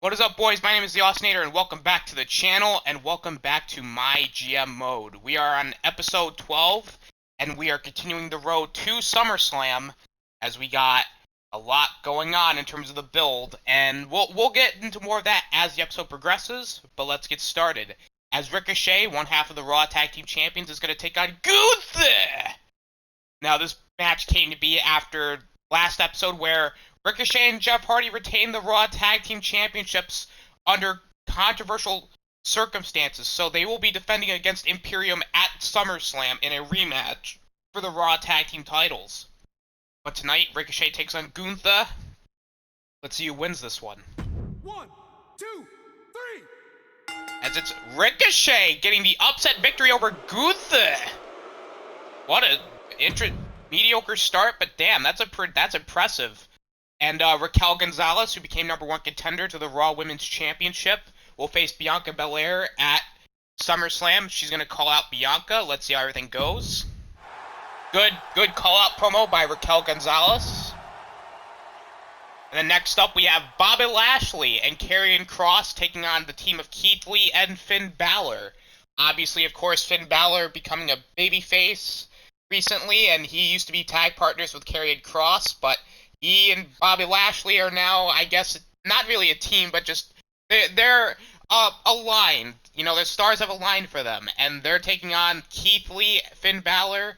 What is up, boys? My name is the Austinator, and welcome back to the channel, and welcome back to MyGM mode. We are on episode 12, and we are continuing the road to SummerSlam, as we got a lot going on in terms of the build, and we'll get into more of that as the episode progresses, but let's get started. As Ricochet, one half of the Raw Tag Team Champions, is going to take on Gunther! Now, this match came to be after last episode where Ricochet and Jeff Hardy retained the Raw Tag Team Championships under controversial circumstances, so they will be defending against Imperium at SummerSlam in a rematch for the Raw Tag Team titles. But tonight, Ricochet takes on Gunther. Let's see who wins this one. 1, 2, 3. As it's Ricochet getting the upset victory over Gunther. What a mediocre start, but damn, that's impressive. And Raquel Gonzalez, who became #1 contender to the Raw Women's Championship, will face Bianca Belair at SummerSlam. She's going to call out Bianca. Let's see how everything goes. Good call-out promo by Raquel Gonzalez. And then next up, we have Bobby Lashley and Karrion Kross taking on the team of Keith Lee and Finn Balor. Obviously, of course, Finn Balor becoming a babyface recently, and he used to be tag partners with Karrion Kross, but he and Bobby Lashley are now, I guess, not really a team, but just they're aligned. You know, their stars have aligned for them, and they're taking on Keith Lee, Finn Balor.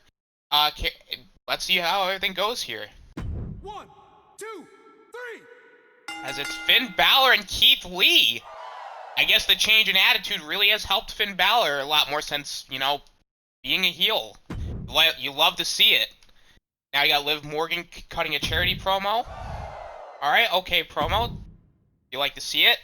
Let's see how everything goes here. 1, 2, 3. As it's Finn Balor and Keith Lee. I guess the change in attitude really has helped Finn Balor a lot more since, you know, being a heel. You love to see it. Now you got Liv Morgan cutting a charity promo. Alright, okay, promo. You like to see it?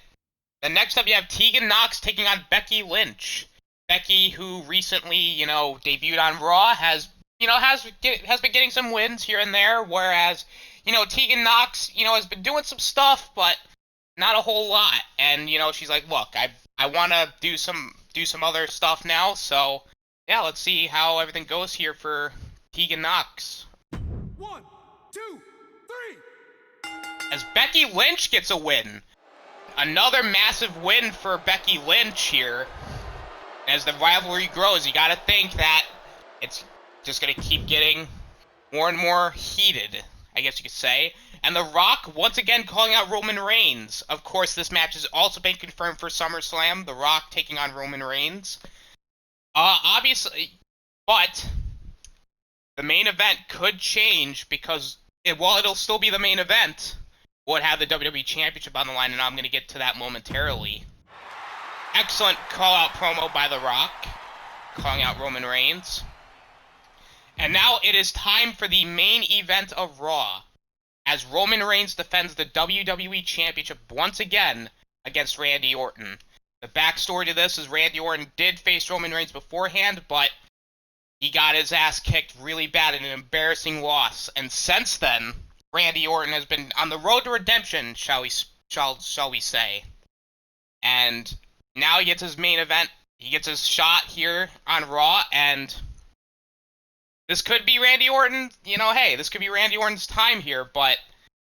Then next up you have Tegan Knox taking on Becky Lynch. Becky, who recently, debuted on Raw, has been getting some wins here and there, whereas, Tegan Knox, has been doing some stuff, but not a whole lot. And, she's like, look, I want to do some other stuff now, so yeah, let's see how everything goes here for Tegan Knox. 1, 2, 3. As Becky Lynch gets a win. Another massive win for Becky Lynch here. As the rivalry grows, you gotta think that it's just gonna keep getting more and more heated, I guess you could say. And The Rock once again calling out Roman Reigns. Of course, this match has also been confirmed for SummerSlam. The Rock taking on Roman Reigns. Obviously, but the main event could change because while it'll still be the main event, we'll have the WWE Championship on the line, and I'm going to get to that momentarily. Excellent call-out promo by The Rock, calling out Roman Reigns. And now it is time for the main event of Raw, as Roman Reigns defends the WWE Championship once again against Randy Orton. The backstory to this is Randy Orton did face Roman Reigns beforehand, but he got his ass kicked really bad in an embarrassing loss. And since then, Randy Orton has been on the road to redemption, shall we say. And now he gets his main event. He gets his shot here on Raw, and this could be Randy Orton. This could be Randy Orton's time here, but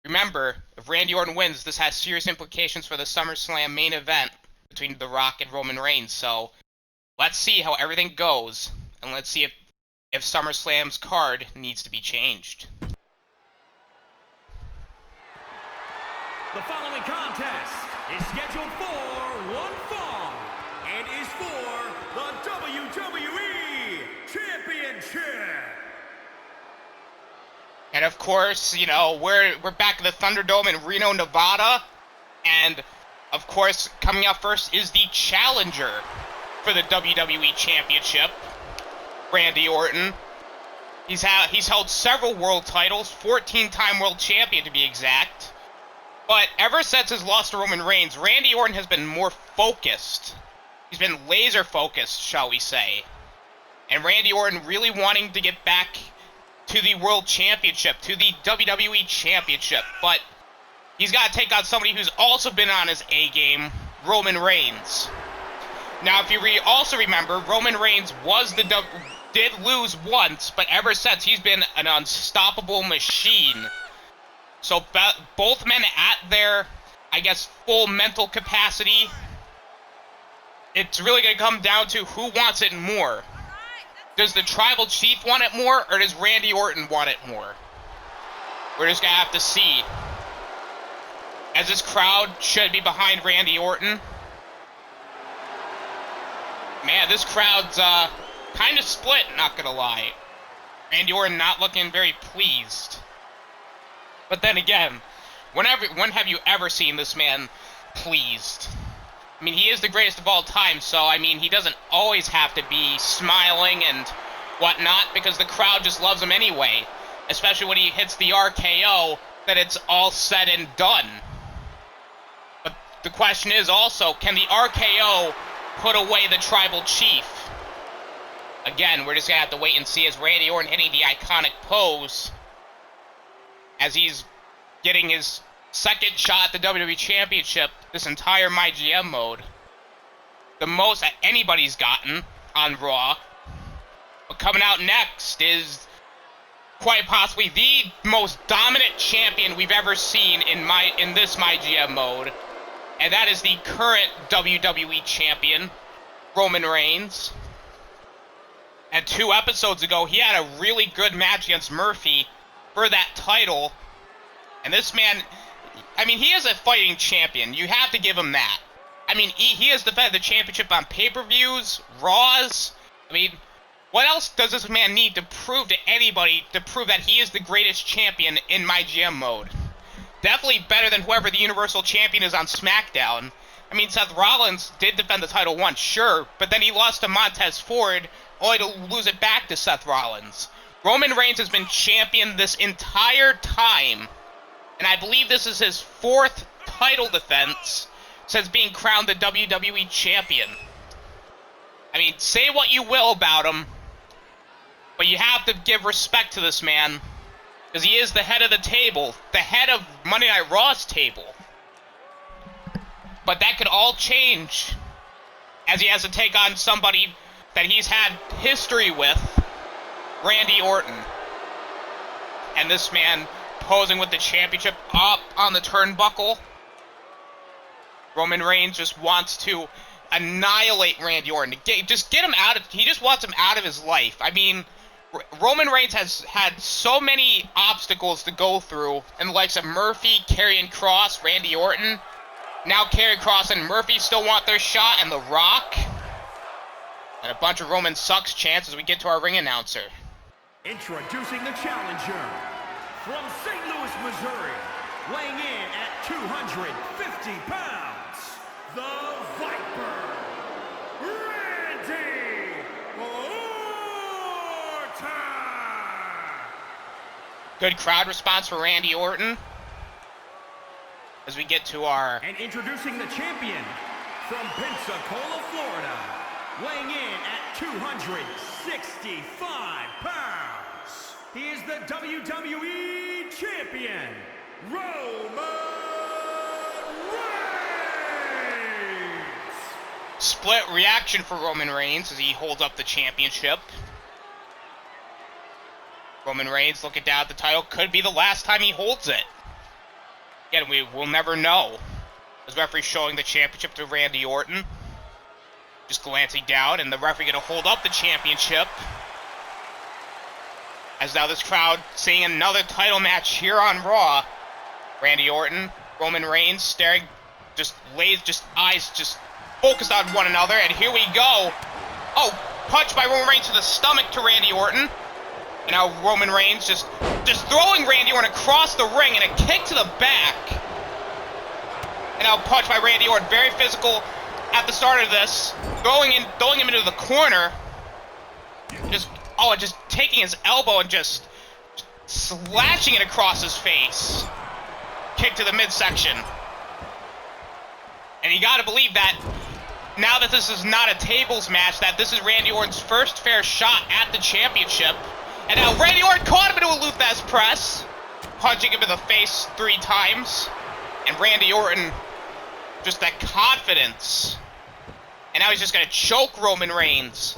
remember, if Randy Orton wins, this has serious implications for the SummerSlam main event between The Rock and Roman Reigns. So let's see how everything goes, and let's see if SummerSlam's card needs to be changed. The following contest is scheduled for one fall and is for the WWE Championship. And of course, we're back at the Thunderdome in Reno, Nevada, and of course, coming up first is the challenger for the WWE Championship, Randy Orton. He's held several world titles, 14-time world champion to be exact. But ever since his loss to Roman Reigns, Randy Orton has been more focused. He's been laser focused, shall we say. And Randy Orton really wanting to get back to the World Championship, to the WWE Championship. But he's got to take on somebody who's also been on his A-game, Roman Reigns. Now, if you also remember, Roman Reigns did lose once, but ever since, he's been an unstoppable machine. So both men at I guess, full mental capacity. It's really going to come down to who wants it more. Does the Tribal Chief want it more, or does Randy Orton want it more? We're just going to have to see. As this crowd should be behind Randy Orton. Man, this crowd's kind of split, not going to lie. Randy Orton not looking very pleased. But then again, when have you ever seen this man pleased? I mean, he is the greatest of all time, so, I mean, he doesn't always have to be smiling and whatnot, because the crowd just loves him anyway. Especially when he hits the RKO, that it's all said and done. But the question is also, can the RKO put away the Tribal Chief? Again, we're just going to have to wait and see as Randy Orton hitting the iconic pose as he's getting his second shot at the WWE Championship this entire MyGM mode. The most that anybody's gotten on Raw. But coming out next is quite possibly the most dominant champion we've ever seen in this MyGM mode. And that is the current WWE Champion, Roman Reigns. And 2 episodes ago, he had a really good match against Murphy for that title. And this man, I mean, he is a fighting champion. You have to give him that. I mean, he has defended the championship on pay-per-views, Raws. I mean, what else does this man need to prove to anybody to prove that he is the greatest champion in MyGM mode? Definitely better than whoever the Universal Champion is on SmackDown. I mean, Seth Rollins did defend the title once, sure, but then he lost to Montez Ford, only to lose it back to Seth Rollins. Roman Reigns has been champion this entire time, and I believe this is his 4th title defense since being crowned the WWE Champion. I mean, say what you will about him, but you have to give respect to this man, because he is the head of the table, the head of Monday Night Raw's table. But that could all change, as he has to take on somebody that he's had history with, Randy Orton. And this man posing with the championship up on the turnbuckle. Roman Reigns just wants to annihilate Randy Orton. Just get him out of... He just wants him out of his life. I mean, Roman Reigns has had so many obstacles to go through, and the likes of Murphy, Karrion Kross, Randy Orton. Now Karrion Kross and Murphy still want their shot, and The Rock. And a bunch of Roman sucks chants as we get to our ring announcer. Introducing the challenger from St. Louis, Missouri, weighing in at 250 pounds, the Viper, Randy Orton. Good crowd response for Randy Orton. As we get to our... And introducing the champion from Pensacola, Florida, weighing in at 265 pounds. He is the WWE Champion, Roman Reigns. Split reaction for Roman Reigns as he holds up the championship. Roman Reigns looking down at the title. Could be the last time he holds it. Again, we will never know. As referee showing the championship to Randy Orton. Just glancing down, and the referee going to hold up the championship. As now this crowd seeing another title match here on Raw. Randy Orton, Roman Reigns staring, eyes just focused on one another, and here we go. Oh, punch by Roman Reigns to the stomach to Randy Orton. And now Roman Reigns just throwing Randy Orton across the ring and a kick to the back. And now punch by Randy Orton, very physical at the start of this, throwing him into the corner. Just taking his elbow and just slashing it across his face. Kick to the midsection. And you gotta believe that now that this is not a tables match, that this is Randy Orton's first fair shot at the championship. And now Randy Orton caught him into a Luthez press, punching him in the face 3 times. And Randy Orton, just that confidence. And now he's just going to choke Roman Reigns.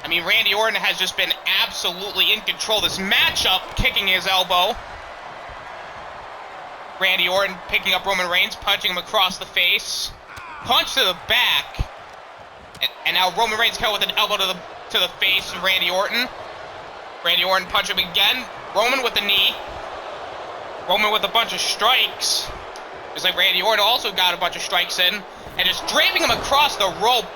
I mean, Randy Orton has just been absolutely in control. This matchup, kicking his elbow. Randy Orton picking up Roman Reigns, punching him across the face. Punch to the back. And now Roman Reigns caught with an elbow to the face of Randy Orton. Randy Orton punch him again. Roman with the knee. Roman with a bunch of strikes. Just like Randy Orton also got a bunch of strikes in. And just draping him across the rope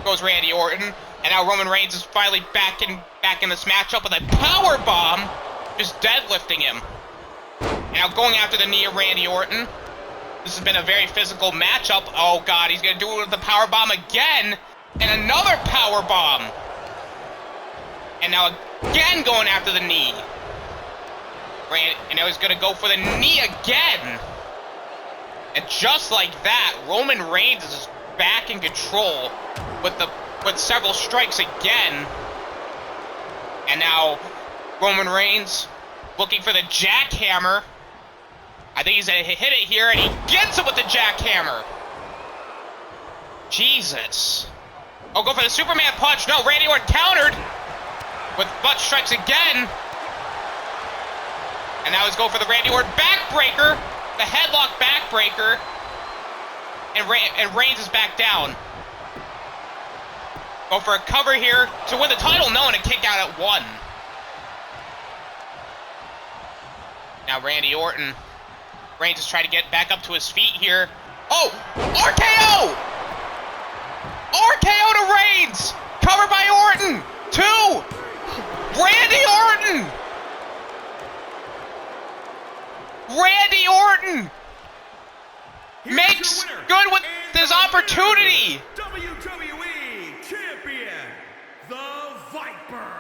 goes Randy Orton. And now Roman Reigns is finally back in this matchup with a power bomb, just deadlifting him. And now going after the knee of Randy Orton. This has been a very physical matchup. Oh God, he's gonna do it with the power bomb again, and another power bomb. And now again going after the knee. And now he's gonna go for the knee again. And just like that, Roman Reigns is back in control with several strikes again. And now Roman Reigns looking for the jackhammer. I think he's gonna hit it here, and he gets it with the jackhammer. Jesus. Oh, go for the Superman punch. No, Randy Orton countered with butt strikes again. And now he's going for the Randy Orton backbreaker, the headlock backbreaker. And Reigns is back down. Go for a cover here to win the title. No, and a kick out at 1. Now Randy Orton. Reigns is trying to get back up to his feet here. Oh! RKO! RKO to Reigns! Covered by Orton! 2! Randy Orton! Randy Orton! Makes good with this opportunity! WWE Champion, the Viper,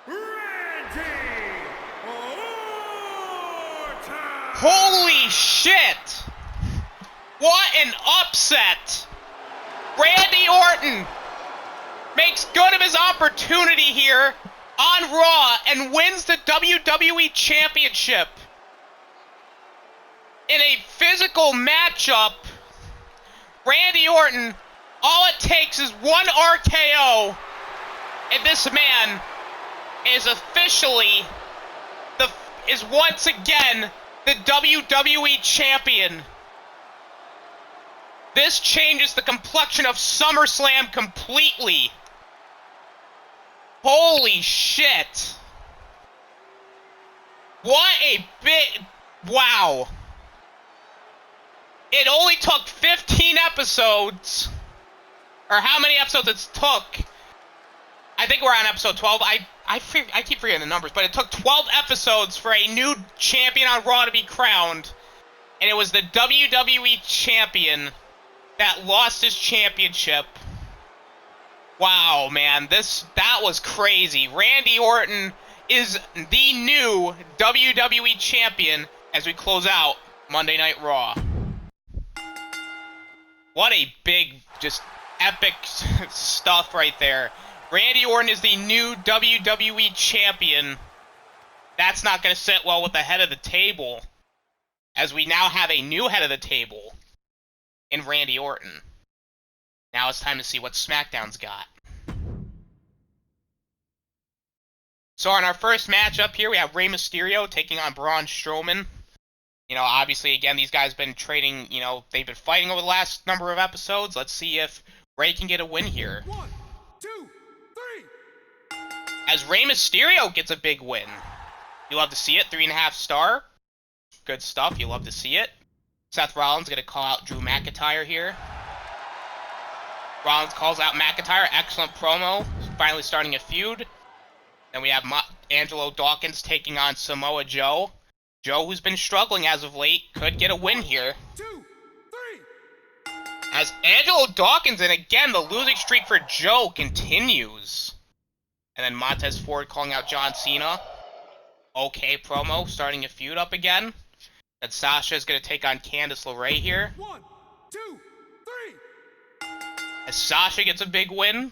Randy Orton! Holy shit! What an upset! Randy Orton makes good of his opportunity here on Raw and wins the WWE Championship. In a physical matchup, Randy Orton, all it takes is one RKO, and this man is officially is once again the WWE Champion. This changes the complexion of SummerSlam completely. Holy shit. What a bit... Wow. It only took 15 episodes, or how many episodes it took. I think we're on episode 12. I keep forgetting the numbers, but it took 12 episodes for a new champion on Raw to be crowned, and it was the WWE Champion that lost his championship. Wow, man, that was crazy. Randy Orton is the new WWE Champion as we close out Monday Night Raw. What a big, just epic stuff right there. Randy Orton is the new WWE Champion. That's not going to sit well with the head of the table, as we now have a new head of the table in Randy Orton. Now it's time to see what SmackDown's got. So on our first matchup here, we have Rey Mysterio taking on Braun Strowman. You know, obviously, again, these guys have been trading, you know, they've been fighting over the last number of episodes. Let's see if Rey can get a win here. 1, 2, 3. As Rey Mysterio gets a big win. You love to see it, 3.5 star. Good stuff, you love to see it. Seth Rollins going to call out Drew McIntyre here. Rollins calls out McIntyre, excellent promo, finally starting a feud. Then we have Angelo Dawkins taking on Samoa Joe. Joe, who's been struggling as of late, could get a win here. 2, 3. As Angelo Dawkins, and again, the losing streak for Joe continues. And then Montez Ford calling out John Cena. Okay promo, starting a feud up again. And Sasha is going to take on Candice LeRae here. 1, 2, 3. As Sasha gets a big win.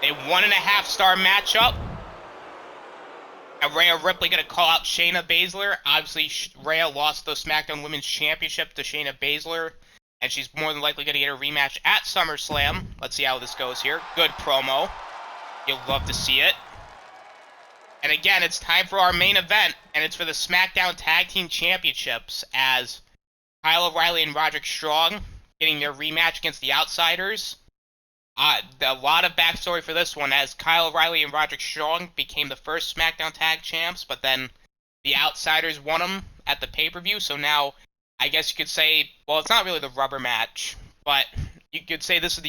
A 1.5 star matchup. And Rhea Ripley going to call out Shayna Baszler. Obviously, Rhea lost the SmackDown Women's Championship to Shayna Baszler. And she's more than likely going to get a rematch at SummerSlam. Let's see how this goes here. Good promo. You'll love to see it. And And again, it's time for our main event, and it's for the Smackdown Tag Team Championships, as Kyle O'Reilly and Roderick Strong getting their rematch against the Outsiders. A lot of backstory for this one, as Kyle O'Reilly and Roderick Strong became the first SmackDown Tag Champs, but then the Outsiders won them at the pay-per-view, so now I guess you could say, well, it's not really the rubber match, but you could say this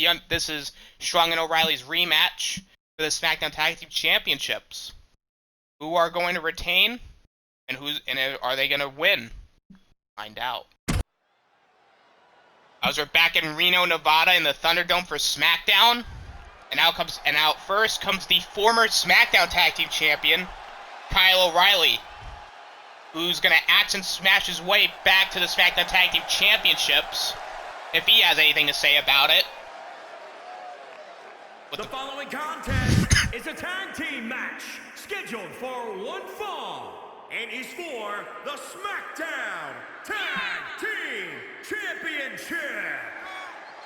is Strong and O'Reilly's rematch for the SmackDown Tag Team Championships. Who are going to retain, and are they going to win? Find out. As we're back in Reno, Nevada, in the Thunderdome for SmackDown, and out first comes the former SmackDown Tag Team Champion, Kyle O'Reilly, who's going to axe and smash his way back to the SmackDown Tag Team Championships, if he has anything to say about it. The following contest is a tag team match scheduled for one fall and is for the SmackDown Tag Team Championship.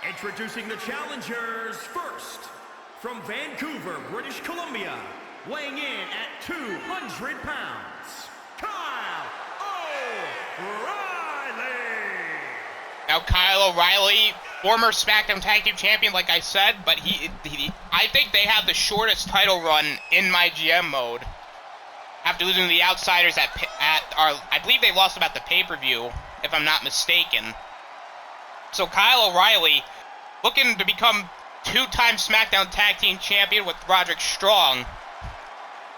Introducing the challengers first, from Vancouver, British Columbia, weighing in at 200 pounds, Kyle O'Reilly. Now, Kyle O'Reilly, former SmackDown Tag Team Champion, like I said, but I think they have the shortest title run in MyGM mode. After losing to the Outsiders I believe they lost them at the pay-per-view, if I'm not mistaken. So Kyle O'Reilly, looking to become two-time SmackDown Tag Team Champion with Roderick Strong.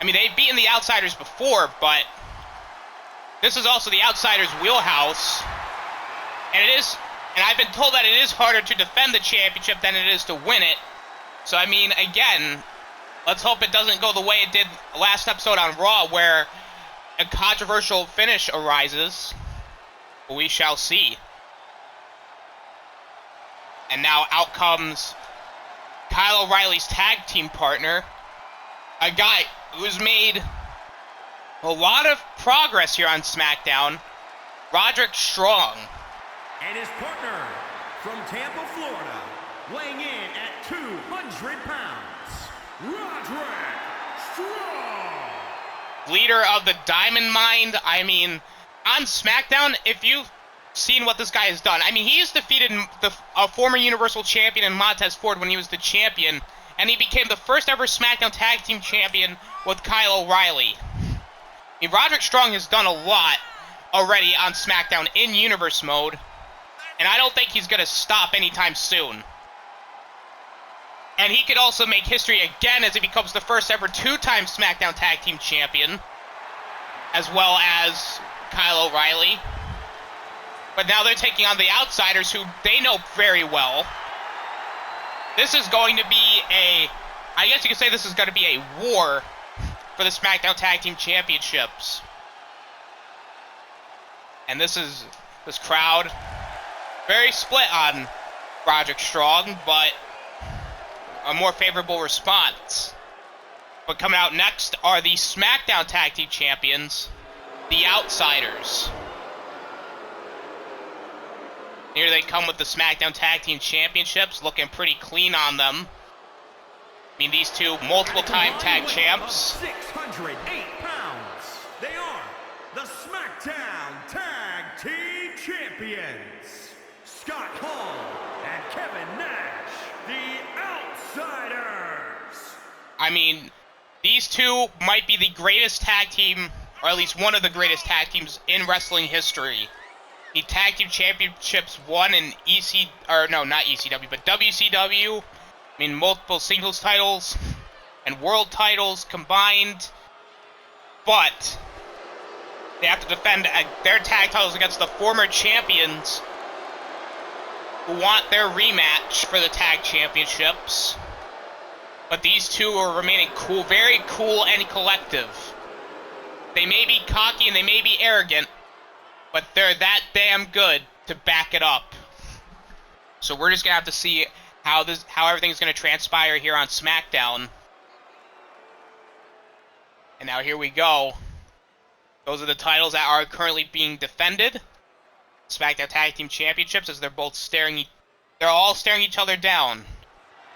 I mean, they've beaten the Outsiders before, but this is also the Outsiders' wheelhouse. And I've been told that it is harder to defend the championship than it is to win it. So, I mean, again, let's hope it doesn't go the way it did last episode on Raw, where a controversial finish arises. But we shall see. And now out comes Kyle O'Reilly's tag team partner, a guy who's made a lot of progress here on SmackDown, Roderick Strong. And his partner from Tampa, Florida, weighing in at 200 pounds, Roderick Strong. Leader of the Diamond Mine. I mean, on SmackDown, if you've seen what this guy has done, I mean, he's defeated a former Universal Champion in Montez Ford when he was the champion, and he became the first ever SmackDown Tag Team Champion with Kyle O'Reilly. I mean, Roderick Strong has done a lot already on SmackDown in Universe mode, and I don't think he's going to stop anytime soon. And he could also make history again as he becomes the first ever two-time SmackDown Tag Team Champion, as well as Kyle O'Reilly. But now they're taking on the Outsiders, who they know very well. This is going to be I guess you could say this is going to be a war for the SmackDown Tag Team Championships. And this crowd, very split on Roderick Strong, but a more favorable response. But coming out next are the SmackDown Tag Team Champions, the Outsiders. Here they come with the SmackDown Tag Team Championships, looking pretty clean on them. I mean, these two multiple-time tag champs. 608 pounds. They are the SmackDown Tag Team Champions, Scott Hall and Kevin Nash, the Outsiders. I mean, these two might be the greatest tag team, or at least one of the greatest tag teams in wrestling history. The Tag Team Championships won in not ECW, but WCW. I mean, multiple singles titles and world titles combined. But they have to defend their tag titles against the former champions who want their rematch for the tag championships. But these two are remaining cool, very cool and collective. They may be cocky and they may be arrogant, but they're that damn good to back it up. So we're just gonna have to see how everything's gonna transpire here on SmackDown. And now here we go. Those are the titles that are currently being defended. SmackDown Tag Team Championships, as they're all staring each other down,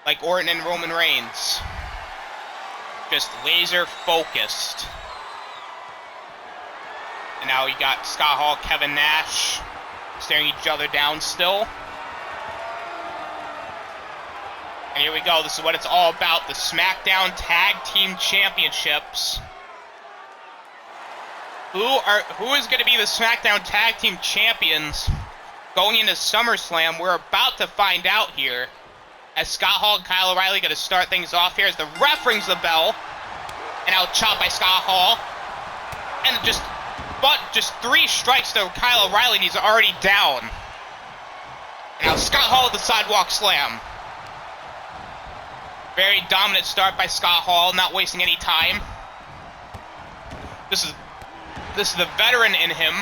like Orton and Roman Reigns. Just laser focused. And now you got Scott Hall, Kevin Nash staring each other down still. And here we go. This is what it's all about. The Smackdown Tag Team Championships. Who is going to be the Smackdown Tag Team Champions going into SummerSlam? We're about to find out here. As Scott Hall and Kyle O'Reilly going to start things off here as the ref rings the bell. And now chopped by Scott Hall. And just 3 strikes to Kyle O'Reilly and he's already down. And now Scott Hall with the sidewalk slam. Very dominant start by Scott Hall, not wasting any time. This is the veteran in him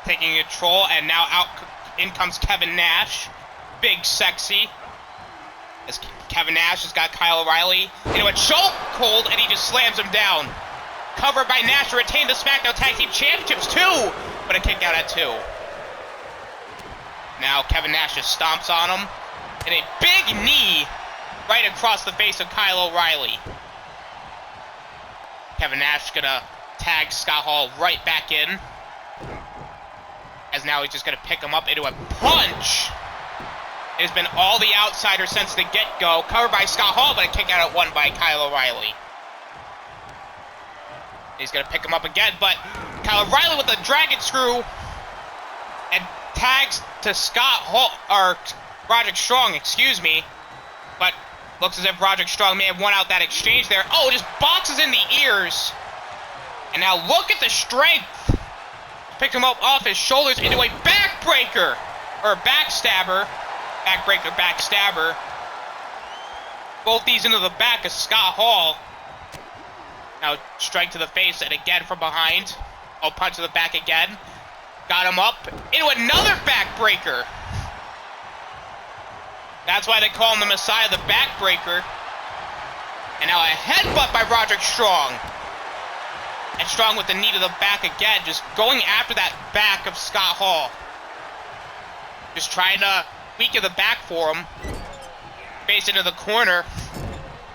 taking control, and now in comes Kevin Nash. Big sexy. As Kevin Nash has got Kyle O'Reilly into a chokehold, and he just slams him down. Covered by Nash to retain the SmackDown Tag Team Championships too, but a kick out at 2. Now Kevin Nash just stomps on him, and a big knee right across the face of Kyle O'Reilly. Kevin Nash gonna tag Scott Hall right back in. As now he's just gonna pick him up into a punch. It has been all the outsiders since the get-go. Covered by Scott Hall, but a kick out at 1 by Kyle O'Reilly. He's gonna pick him up again, but Kyle O'Reilly with a dragon screw and tags to Scott Hall, or Roderick Strong, excuse me. But looks as if Roderick Strong may have won out that exchange there. Oh, just boxes in the ears. And now look at the strength. Picked him up off his shoulders into a backbreaker. Or backstabber. Backbreaker, backstabber. Both these into the back of Scott Hall. Now strike to the face and again from behind. Oh, punch to the back again. Got him up into another backbreaker. That's why they call him the Messiah, the backbreaker. And now a headbutt by Roderick Strong. And Strong with the knee to the back again, just going after that back of Scott Hall. Just trying to weaken the back for him. Face into the corner.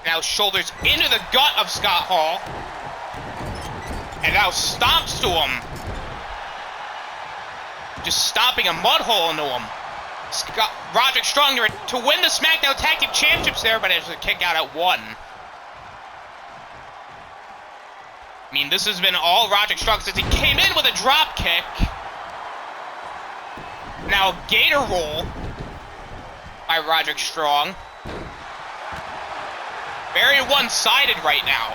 Now shoulders into the gut of Scott Hall. And now stomps to him. Just stomping a mud hole into him. Roderick Strong to win the SmackDown Tag Team Championships there, but it's a kick out at 1. I mean, this has been all Roderick Strong since he came in with a drop kick. Now Gator roll by Roderick Strong. Very one-sided right now.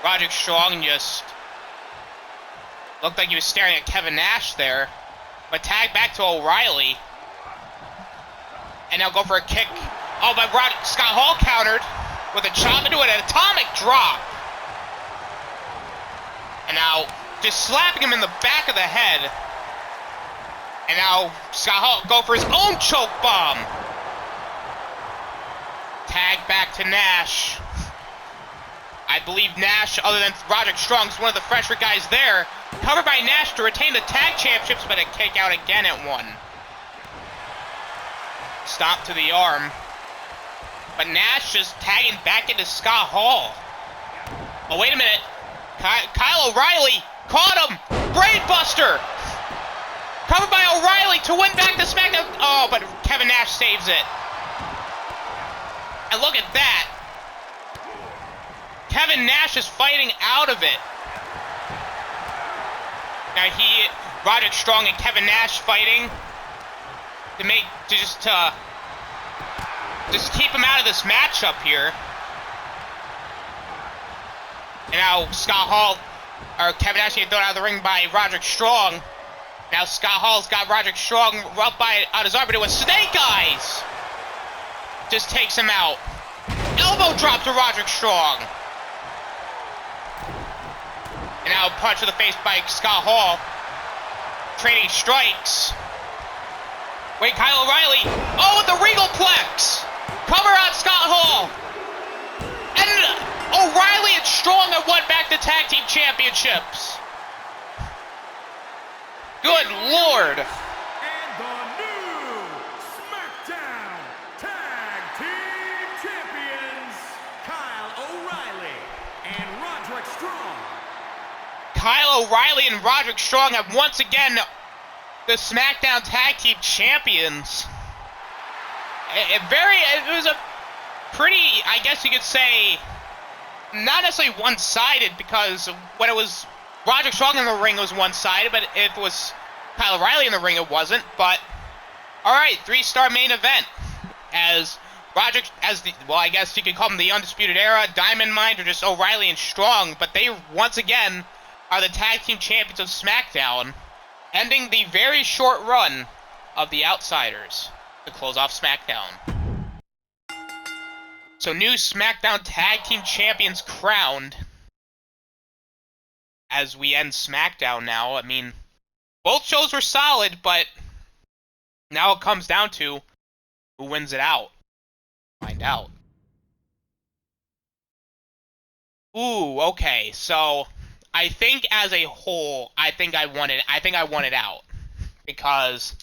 Roderick Strong just looked like he was staring at Kevin Nash there. But tag back to O'Reilly. And now go for a kick. Oh, but Scott Hall countered with a chop into an atomic drop. And now just slapping him in the back of the head. And now Scott Hall go for his own choke bomb. Tag back to Nash. I believe Nash, other than Roderick Strong, is one of the fresher guys there. Covered by Nash to retain the tag championships, but a kick out again at 1. Stomp to the arm. But Nash just tagging back into Scott Hall. Oh, wait a minute. Kyle O'Reilly caught him. Brainbuster. Covered by O'Reilly to win back the SmackDown. Oh, but Kevin Nash saves it. And look at that. Kevin Nash is fighting out of it. Now Roderick Strong and Kevin Nash fighting to just keep him out of this matchup here. And now Scott Hall, or Kevin Nash getting thrown out of the ring by Roderick Strong. Now Scott Hall's got Roderick Strong up out his arm, but it was Snake Eyes. Just takes him out. Elbow drop to Roderick Strong. And now a punch to the face by Scott Hall. Trading strikes. Wait, Kyle O'Reilly. Oh, with the Regal Plex. Cover on Scott Hall. And O'Reilly and Strong have won back the Tag Team Championships. Good Lord. And the new SmackDown Tag Team Champions, Kyle O'Reilly and Roderick Strong. O'Reilly and Roderick Strong have once again the SmackDown Tag Team Champions. It was a pretty, I guess you could say, not necessarily one-sided, because when it was Roderick Strong in the ring, it was one-sided, but if it was Kyle O'Reilly in the ring, it wasn't. But alright, 3-star main event. As Roderick, well, I guess you could call them the Undisputed Era, Diamond Mine, or just O'Reilly and Strong, but they, once again, are the Tag Team Champions of SmackDown, ending the very short run of the Outsiders to close off SmackDown. So new SmackDown Tag Team Champions crowned as we end SmackDown now. I mean, both shows were solid, but now it comes down to who wins it out. Find out. Ooh, okay. So I think as a whole, I think I won it out because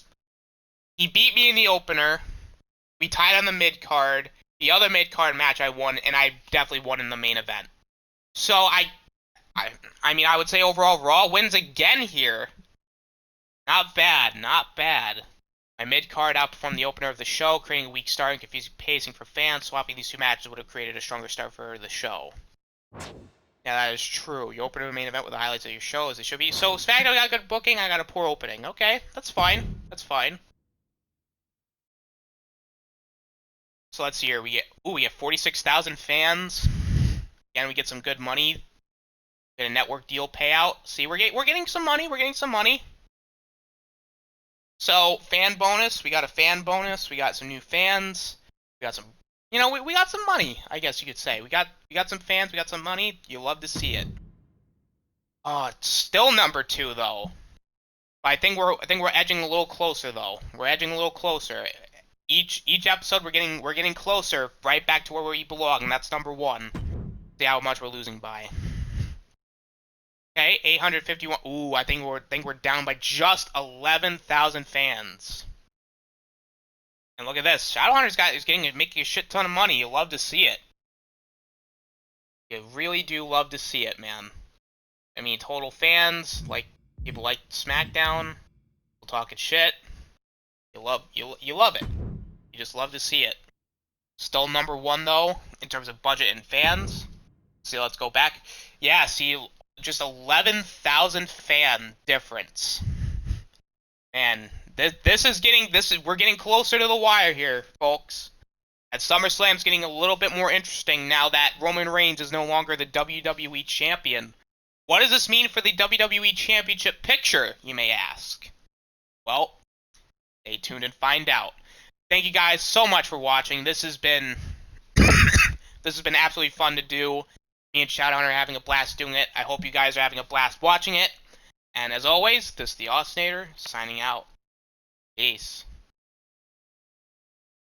he beat me in the opener. We tied on the mid card. The other mid card match I won, and I definitely won in the main event. So I mean, I would say overall Raw wins again here. Not bad, not bad. My mid-card outperformed the opener of the show, creating a weak start and confusing pacing for fans. Swapping these two matches would have created a stronger start for the show. Yeah, that is true. You open a main event with the highlights of your show as it should be. So, SmackDown got good booking, I got a poor opening. Okay, that's fine. That's fine. So let's see here. We have 46,000 fans. Again, we get some good money. Get a network deal payout. See, we're getting some money. We're getting some money. So, fan bonus, we got a fan bonus, we got some new fans, we got some, you know, we got some money, I guess you could say. We got some fans, we got some money, you love to see it. Oh, it's still number 2 though. I think we're edging a little closer though. We're edging a little closer. Each episode we're getting closer, right back to where we belong, and that's number 1. See how much we're losing by. Okay, 851. Ooh, I think we're down by just 11,000 fans. And look at this. Shadowhunter's is making a shit ton of money. You love to see it. You really do love to see it, man. I mean, total fans, like people like SmackDown, people talking shit. You love it. You just love to see it. Still number 1 though in terms of budget and fans. See, let's go back. Yeah, see. Just 11,000 fan difference. Man, we're getting closer to the wire here, folks. And SummerSlam's getting a little bit more interesting now that Roman Reigns is no longer the WWE Champion. What does this mean for the WWE Championship picture, you may ask? Well, stay tuned and find out. Thank you guys so much for watching. This has been absolutely fun to do. Me and Shadowhunter are having a blast doing it. I hope you guys are having a blast watching it. And as always, this is the Osinator signing out. Peace.